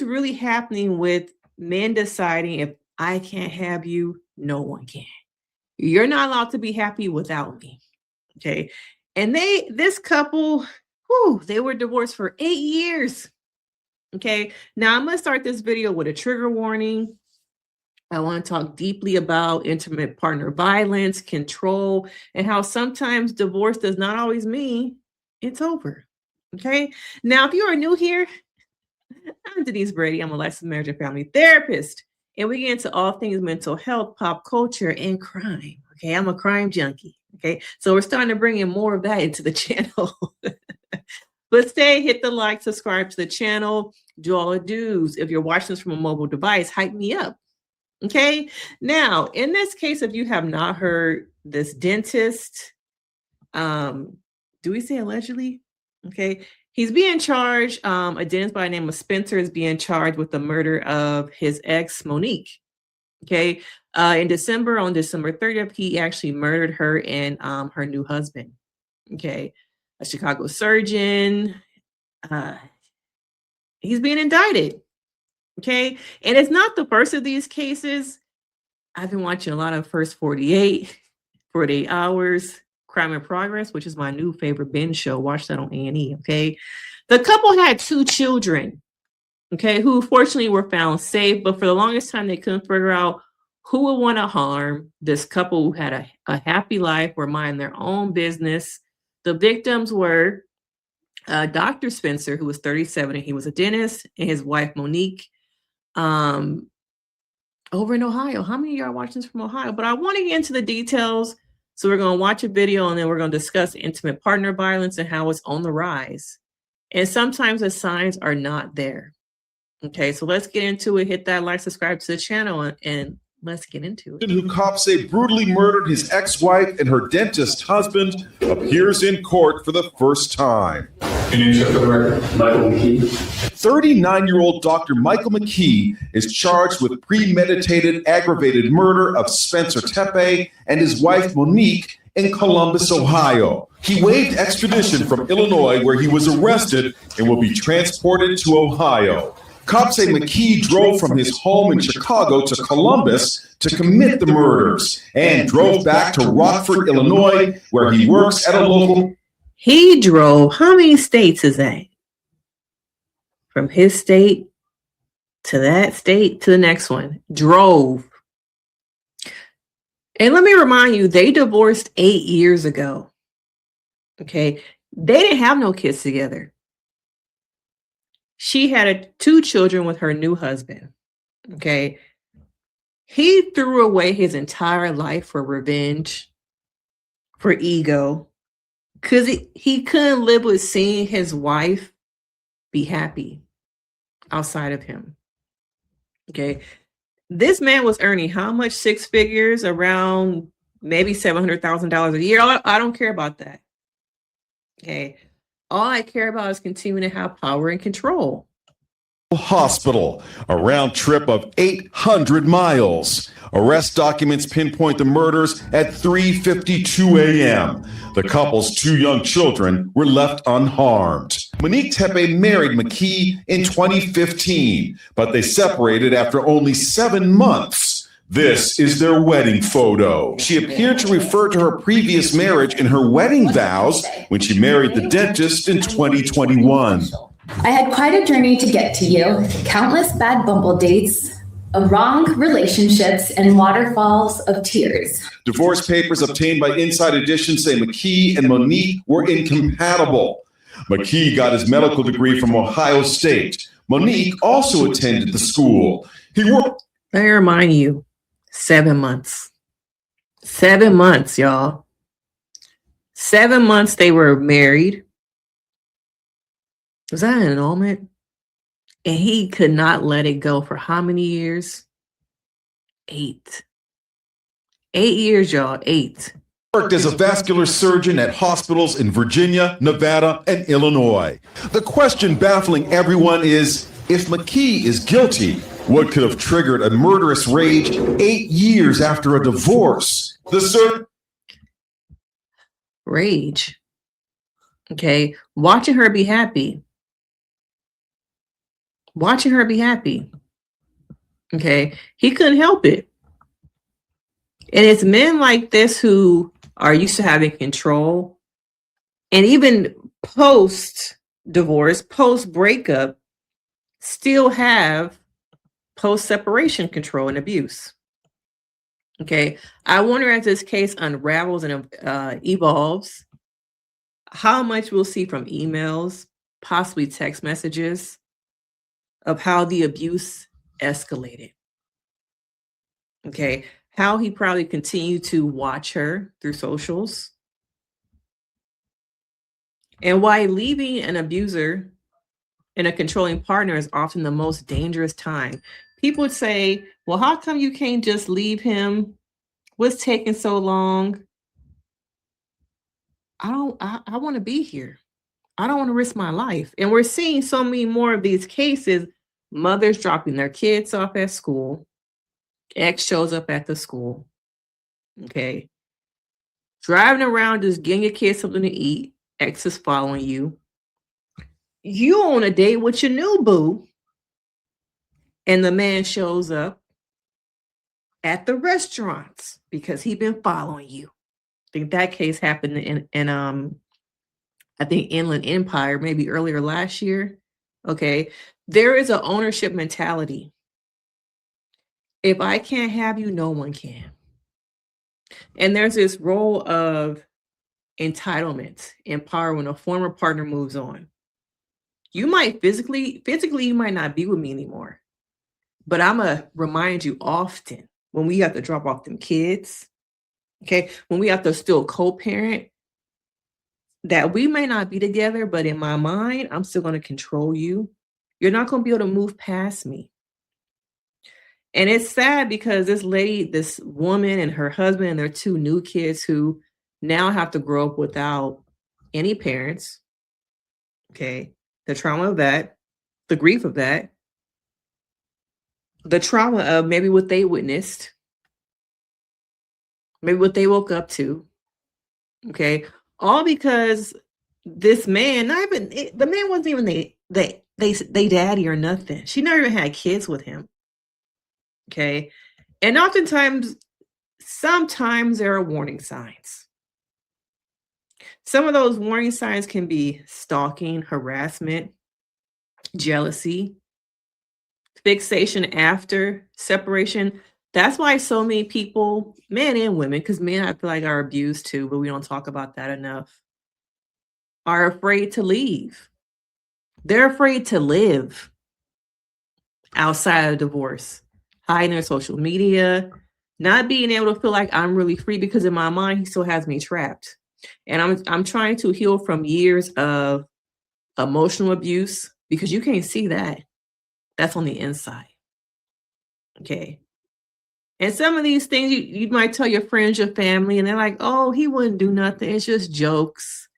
what's really happening with men deciding if I can't have you, no one can. You're not allowed to be happy without me. Okay. And this couple, they were divorced for 8 years. Okay. Now I'm going to start this video with a trigger warning. I want to talk deeply about intimate partner violence, control, and how sometimes divorce does not always mean it's over. Okay. Now, if you are new here, I'm Denise Brady. I'm a licensed marriage and family therapist, and we get into all things mental health, pop culture, and crime. Okay. I'm a crime junkie. Okay. So we're starting to bring in more of that into the channel. But stay, hit the like, subscribe to the channel, do all the do's. If you're watching this from a mobile device, hype me up. Okay. Now, in this case, if you have not heard, this dentist, do we say allegedly? Okay. He's being charged. A dentist by the name of Spencer is being charged with the murder of his ex, Monique. Okay. On December 30th, he actually murdered her and her new husband. Okay. A Chicago surgeon. He's being indicted. Okay. And it's not the first of these cases. I've been watching a lot of First 48 Hours, Crime in Progress, which is my new favorite binge show. Watch that on A&E. Okay. The couple had 2 children. Okay. Who fortunately were found safe, but for the longest time, they couldn't figure out who would want to harm this couple who had a happy life, were minding their own business. The victims were Dr. Spencer, who was 37, and he was a dentist, and his wife, Monique, over in Ohio. How many of y'all are watching this from Ohio? But I want to get into the details. So we're going to watch a video, and then we're going to discuss intimate partner violence and how it's on the rise. And sometimes the signs are not there. Okay, so let's get into it. Hit that like, subscribe to the channel, and let's get into it. Who cops say brutally murdered his ex-wife and her dentist husband appears in court for the first time. Can you check the record? Michael McKee. 39-year-old Dr. Michael McKee is charged with premeditated aggravated murder of Spencer Tepe and his wife Monique in Columbus, Ohio. He waived extradition from Illinois, where he was arrested, and will be transported to Ohio. Cops say McKee drove from his home in Chicago to Columbus to commit the murders and drove back to Rockford, Illinois, where he works at a local. He drove, how many states is that? From his state to that state to the next one. Drove. And let me remind you, they divorced 8 years ago. Okay. They didn't have no kids together. She had 2 children with her new husband. Okay. He threw away his entire life for revenge, for ego, because he couldn't live with seeing his wife be happy outside of him. Okay. This man was earning how much? 6 figures, around maybe $700,000 a year. I don't care about that. Okay. All I care about is continuing to have power and control. Hospital, a round trip of 800 miles. Arrest documents pinpoint the murders at 3:52 a.m. The couple's 2 young children were left unharmed. Monique Tepe married McKee in 2015, but they separated after only 7 months. This is their wedding photo. She appeared to refer to her previous marriage in her wedding vows when she married the dentist in 2021. I had quite a journey to get to you. Countless bad bumble dates, wrong relationships, and waterfalls of tears. Divorce papers obtained by Inside Edition say McKee and Monique were incompatible. McKee got his medical degree from Ohio State. Monique also attended the school. He worked. Let me remind you, 7 months. 7 months, y'all. 7 months they were married. Was that an annulment? And he could not let it go for how many years? 8. 8 years, y'all. 8. Worked as a vascular surgeon at hospitals in Virginia, Nevada, and Illinois. The question baffling everyone is, if McKee is guilty, what could have triggered a murderous rage 8 years after a divorce? Rage. Okay. Watching her be happy. watching her be happy. Okay. He couldn't help it. And it's men like this who are used to having control. And even post divorce, post breakup, still have post separation control and abuse. Okay. I wonder as this case unravels and evolves, how much we'll see from emails, possibly text messages, of how the abuse escalated. Okay. How he probably continued to watch her through socials. And why leaving an abuser and a controlling partner is often the most dangerous time. People would say, well, how come you can't just leave him? What's taking so long? I want to be here. I don't want to risk my life. And we're seeing so many more of these cases, mothers dropping their kids off at school. Ex shows up at the school. Okay. Driving around, just getting your kids something to eat. Ex is following you. You on a date with your new boo. And the man shows up at the restaurants because he's been following you. I think that case happened in I think Inland Empire, maybe earlier last year. Okay. There is an ownership mentality. If I can't have you, no one can. And there's this role of entitlement and power when a former partner moves on. You might physically, you might not be with me anymore. But I'm going to remind you often when we have to drop off them kids, okay, when we have to still co-parent, that we may not be together, but in my mind, I'm still going to control you. You're not going to be able to move past me. And it's sad because this lady, this woman and her husband and their two new kids who now have to grow up without any parents, okay, the trauma of that, the grief of that, the trauma of maybe what they witnessed, maybe what they woke up to, okay, all because this man, the man wasn't even they daddy or nothing. She never even had kids with him, okay, and sometimes there are warning signs. Some of those warning signs can be stalking, harassment, jealousy, fixation after separation. That's why so many people, men and women, because men I feel like are abused too, but we don't talk about that enough, are afraid to leave. They're afraid to live outside of divorce, hiding their social media, not being able to feel like I'm really free because in my mind, he still has me trapped. And I'm trying to heal from years of emotional abuse because you can't see that. That's on the inside. Okay. And some of these things you might tell your friends, your family, and they're like, oh, he wouldn't do nothing. It's just jokes.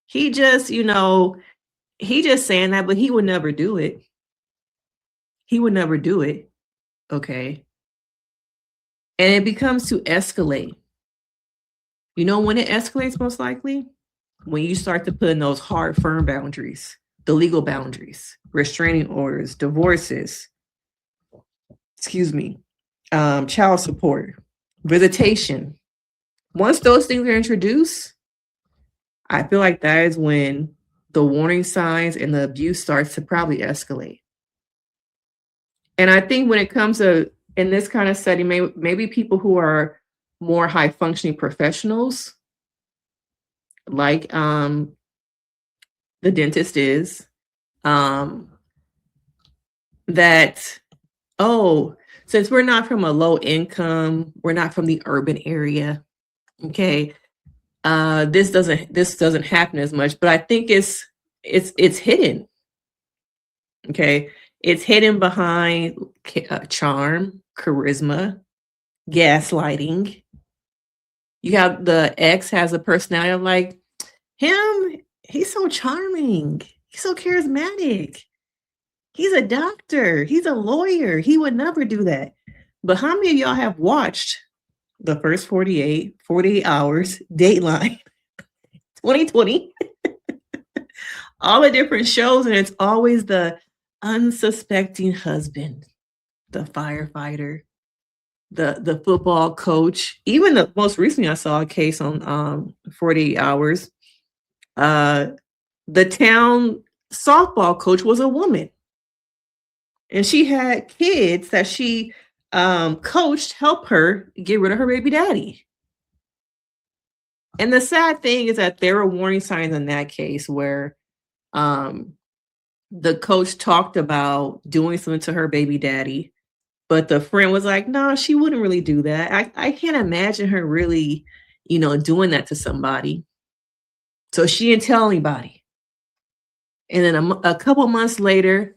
He just, he just saying that, but he would never do it. He would never do it. Okay. And it becomes to escalate. You know when it escalates most likely? When you start to put in those hard, firm boundaries, the legal boundaries, restraining orders, divorces, child support, visitation. Once those things are introduced, I feel like that is when the warning signs and the abuse starts to probably escalate. And I think when it comes to, in this kind of setting, maybe people who are more high functioning professionals, like the dentist is, that, oh, since we're not from a low income, we're not from the urban area, okay, this doesn't happen as much, but I think it's hidden, okay, it's hidden behind charm, charisma, gaslighting. You have the ex has a personality of like him. He's so charming. He's so charismatic. He's a doctor. He's a lawyer. He would never do that. But how many of y'all have watched the first 48 hours, Dateline, 2020, all the different shows, and it's always the unsuspecting husband, the firefighter, the football coach. Even the most recently, I saw a case on 48 Hours. The town softball coach was a woman, and she had kids that she coached help her get rid of her baby daddy. And the sad thing is that there were warning signs in that case where the coach talked about doing something to her baby daddy, but the friend was like, no, she wouldn't really do that. I can't imagine her really, doing that to somebody. So she didn't tell anybody. And then a couple months later,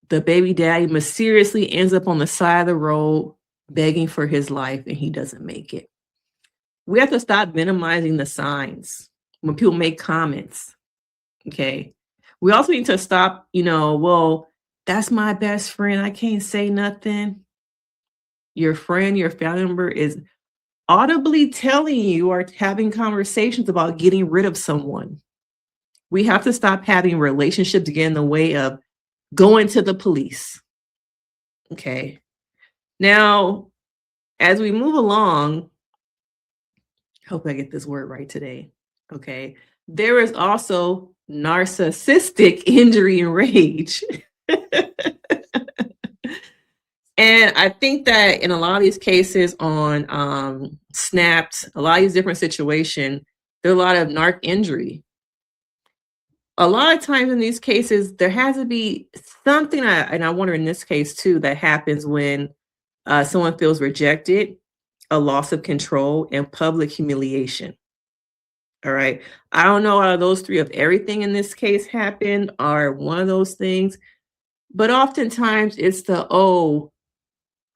the baby daddy mysteriously ends up on the side of the road begging for his life, and he doesn't make it. We have to stop minimizing the signs when people make comments. Okay. We also need to stop, well, that's my best friend. I can't say nothing. Your friend, your family member is audibly telling you or having conversations about getting rid of someone. We have to stop having relationships get in the way of going to the police. Okay. Now, as we move along, hope I get this word right today. Okay. There is also narcissistic injury and rage. And I think that in a lot of these cases on Snapped, a lot of these different situations, there are a lot of narc injury. A lot of times in these cases, there has to be something, and I wonder in this case too, that happens when someone feels rejected, a loss of control, and public humiliation. All right. I don't know out of those three if everything in this case happened or one of those things, but oftentimes it's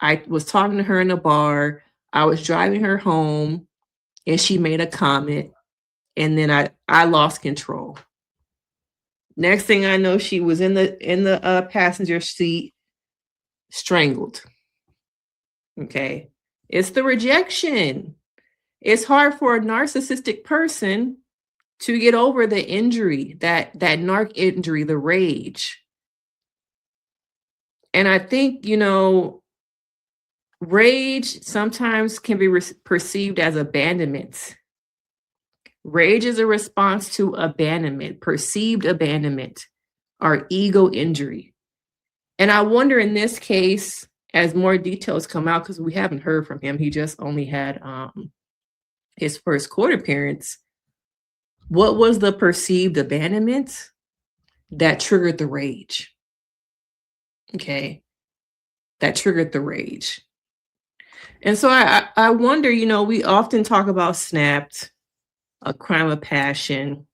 I was talking to her in a bar, I was driving her home, and she made a comment, and then I lost control. Next thing I know, she was in the passenger seat, strangled. Okay. It's the rejection. It's hard for a narcissistic person to get over the injury, that narc injury, the rage. And I think, rage sometimes can be perceived as abandonment. Rage is a response to abandonment, perceived abandonment, or ego injury. And I wonder in this case, as more details come out, because we haven't heard from him, he just only had his first court appearance. What was the perceived abandonment that triggered the rage? Okay, that triggered the rage. And so I wonder, we often talk about Snapped, a crime of passion,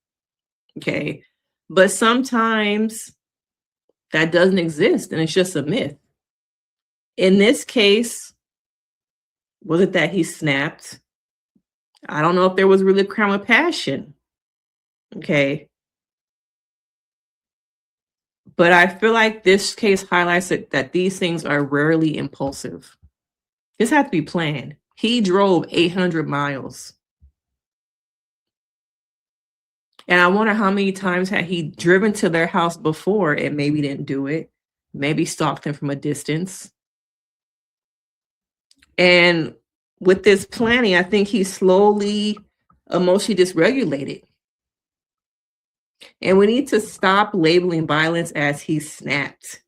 okay, but sometimes that doesn't exist and it's just a myth. In this case, was it that he snapped? I don't know if there was really a crime of passion. Okay. But I feel like this case highlights that these things are rarely impulsive. This had to be planned. He drove 800 miles. And I wonder how many times had he driven to their house before and maybe didn't do it. Maybe stalked them from a distance. And with this planning, I think he slowly emotionally dysregulated. And we need to stop labeling violence as he snapped,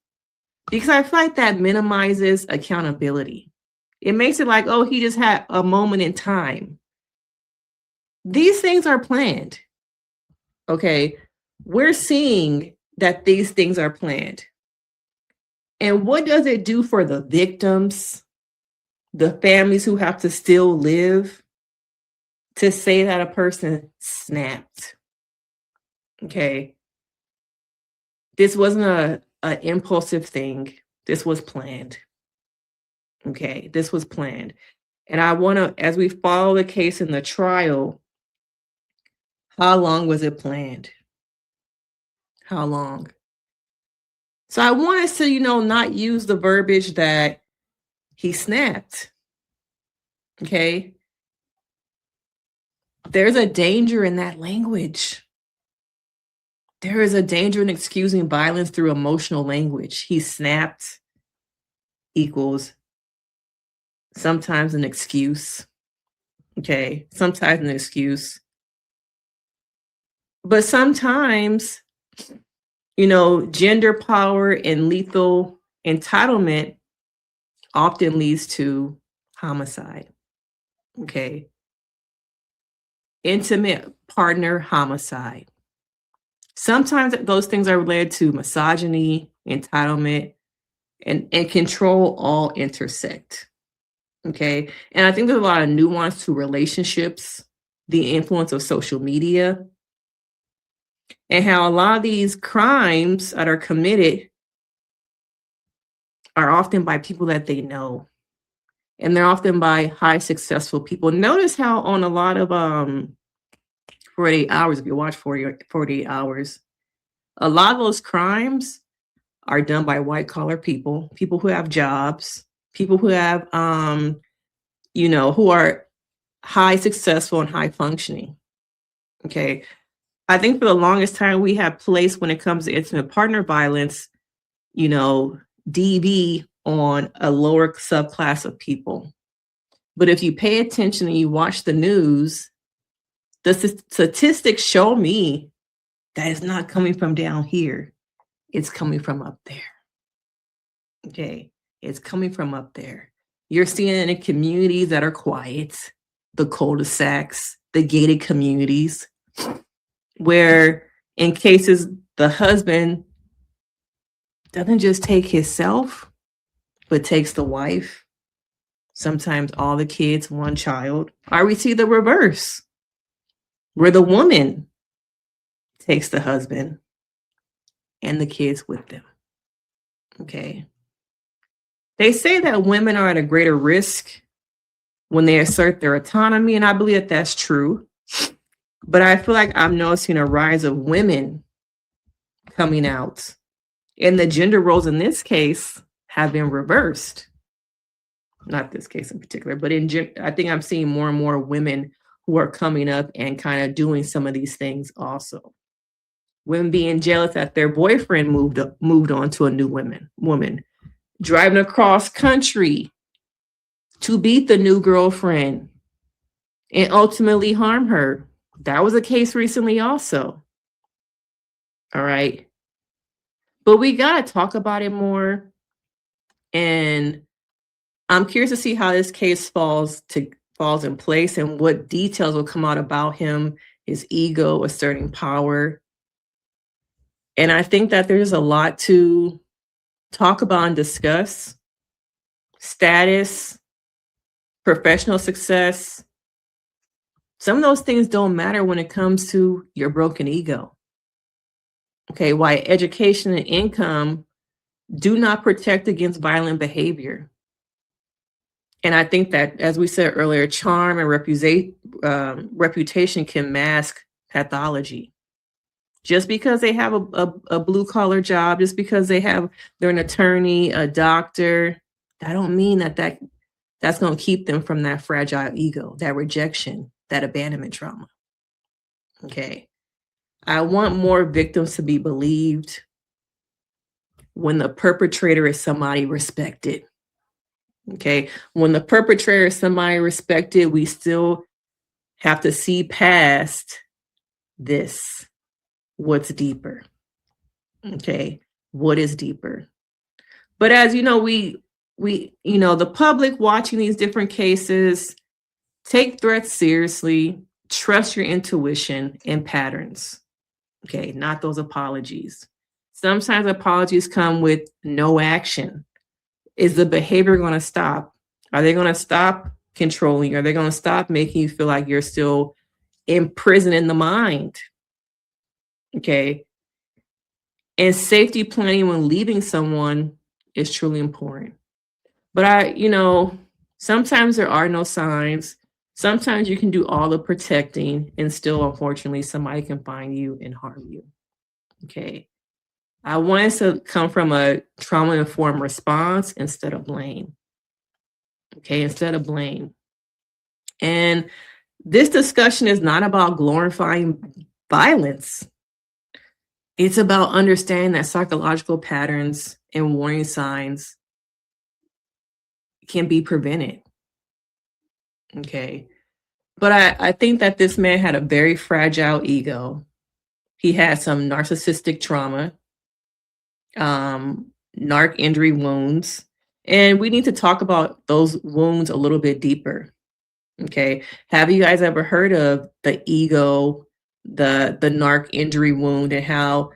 because I feel like that minimizes accountability. It makes it like, oh, he just had a moment in time. These things are planned. Okay. We're seeing that these things are planned. And what does it do for the victims, the families who have to still live, to say that a person snapped? Okay. This wasn't an impulsive thing. This was planned. Okay. This was planned. And I want to, as we follow the case in the trial, how long was it planned? How long? So I want us to, not use the verbiage that he snapped. Okay. There's a danger in that language. There is a danger in excusing violence through emotional language. He snapped equals sometimes an excuse. Okay, sometimes an excuse. But sometimes, gender power and lethal entitlement often leads to homicide. Okay. Intimate partner homicide. Sometimes those things are related to misogyny, entitlement, and control all intersect. Okay. And I think there's a lot of nuance to relationships, the influence of social media, and how a lot of these crimes that are committed are often by people that they know. And they're often by high successful people. Notice how on a lot of 48 hours, if you watch 48 hours, a lot of those crimes are done by white collar people who have jobs, people who have, who are high successful and high functioning. Okay. I think for the longest time we have placed, when it comes to intimate partner violence, DV on a lower subclass of people. But if you pay attention and you watch the news, the statistics show me that it's not coming from down here. It's coming from up there. Okay. It's coming from up there. You're seeing it in communities that are quiet, the cul-de-sacs, the gated communities, where in cases the husband doesn't just take himself, but takes the wife, sometimes all the kids, one child. Or we see the reverse, where the woman takes the husband and the kids with them. Okay. They say that women are at a greater risk when they assert their autonomy, and I believe that that's true. But I feel like I'm noticing a rise of women coming out, and the gender roles in this case have been reversed. Not this case in particular, but I think I'm seeing more and more women who are coming up and kind of doing some of these things also. Women being jealous that their boyfriend moved on to a new woman, driving across country to beat the new girlfriend and ultimately harm her. That was a case recently also. All right. But we got to talk about it more. And I'm curious to see how this case falls in place and what details will come out about him, his ego, asserting power. And I think that there's a lot to talk about and discuss. Status, professional success. Some of those things don't matter when it comes to your broken ego. Okay, why education and income do not protect against violent behavior. And I think that, as we said earlier, charm and reputation can mask pathology. Just because they have a blue collar job, just because they're an attorney, a doctor, that don't mean that's going to keep them from that fragile ego, that rejection, that abandonment trauma. Okay. I want more victims to be believed when the perpetrator is somebody respected. Okay. When the perpetrator is somebody respected, we still have to see past this. What's deeper? Okay. What is deeper? But as you know, we the public watching these different cases, take threats seriously, trust your intuition and patterns. Okay. Not those apologies. Sometimes apologies come with no action. Is the behavior going to stop? Are they going to stop controlling? Are they going to stop making you feel like you're still imprisoned in the mind? Okay. And safety planning when leaving someone is truly important. But sometimes there are no signs. Sometimes you can do all the protecting and still, unfortunately, somebody can find you and harm you. Okay. I want us to come from a trauma-informed response instead of blame. Okay, instead of blame. And this discussion is not about glorifying violence. It's about understanding that psychological patterns and warning signs can be prevented. Okay. But I think that this man had a very fragile ego. He had some narcissistic trauma, narc injury wounds, and we need to talk about those wounds a little bit deeper. Okay. Have you guys ever heard of the ego, the narc injury wound, and how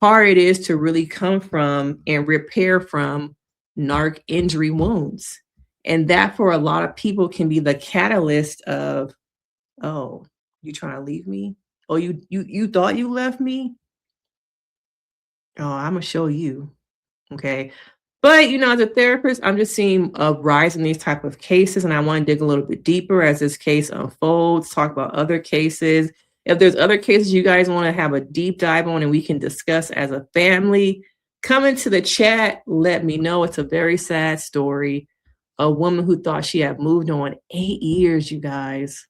hard it is to really come from and repair from narc injury wounds? And that for a lot of people can be the catalyst of, oh, you trying to leave me? Oh, you thought you left me? Oh, I'm gonna show you. Okay. But as a therapist, I'm just seeing a rise in these type of cases, and I want to dig a little bit deeper as this case unfolds, talk about other cases. If there's other cases you guys want to have a deep dive on and we can discuss as a family, come into the chat, let me know. It's a very sad story. A woman who thought she had moved on 8 years, you guys.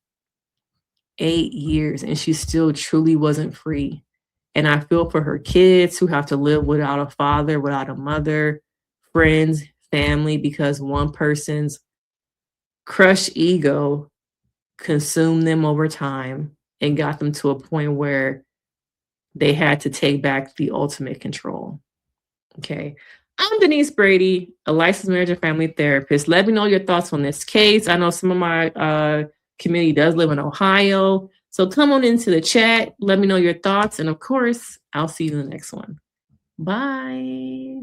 8 years, and she still truly wasn't free. And I feel for her kids who have to live without a father, without a mother, friends, family, because one person's crushed ego consumed them over time and got them to a point where they had to take back the ultimate control. Okay. I'm Denise Brady, a licensed marriage and family therapist. Let me know your thoughts on this case. I know some of my community does live in Ohio. So come on into the chat. Let me know your thoughts. And of course, I'll see you in the next one. Bye.